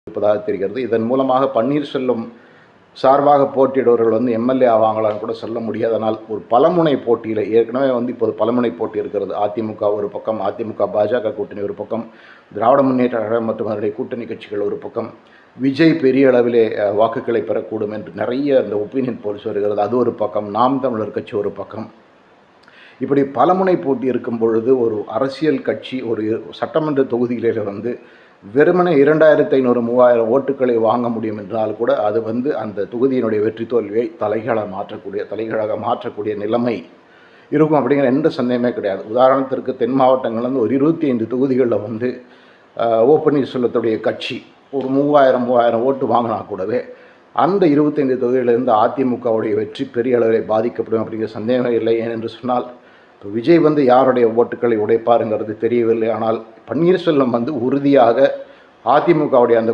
இருப்பதாக தெரிகிறது. இதன் மூலமாக பன்னீர்செல்வம் சார்பாக போட்டியிடுவர்கள் வந்து எம்எல்ஏ ஆவாங்களான்னு கூட சொல்ல முடியாது. ஆனால் ஒரு பலமுனை போட்டியில் ஏற்கனவே வந்து இப்போது பலமுனை போட்டி இருக்கிறது. அதிமுக ஒரு பக்கம், அதிமுக பாஜக கூட்டணி ஒரு பக்கம், திராவிட முன்னேற்ற கழகம் மற்றும் அதனுடைய கூட்டணி கட்சிகள் ஒரு பக்கம், விஜய் பெரிய அளவிலே வாக்குகளை பெறக்கூடும் என்று நிறைய அந்த ஒப்பீனியன் போல்ஸ் வருகிறது, அது ஒரு பக்கம், நாம் தமிழர் கட்சி ஒரு பக்கம். இப்படி பலமுனை போட்டி இருக்கும் பொழுது ஒரு அரசியல் கட்சி ஒரு சட்டமன்ற தொகுதிகளில் வந்து வெறுமனே 2500 3000 ஓட்டுக்களை வாங்க முடியும் என்றால் கூட அது வந்து அந்த தொகுதியினுடைய வெற்றி தோல்வியை தலைகீழாக மாற்றக்கூடிய நிலைமை இருக்கும் அப்படிங்கிற எந்த சந்தேகமே கிடையாது. உதாரணத்திற்கு தென் மாவட்டங்கள் வந்து ஒரு 25 தொகுதிகளில் வந்து ஓ பன்னீர்செல்வத்துடைய கட்சி ஒரு 3000 ஓட்டு வாங்கினா கூடவே அந்த 25 தொகுதிகளிலிருந்து அதிமுகவுடைய வெற்றி பெரிய அளவில் பாதிக்கப்படும் அப்படிங்கிற சந்தேகமே இல்லை. ஏனென்று சொன்னால் இப்போ விஜய் வந்து யாருடைய ஓட்டுக்களை உடைப்பாருங்கிறது தெரியவில்லை. ஆனால் பன்னீர்செல்வம் வந்து உறுதியாக அதிமுகவுடைய அந்த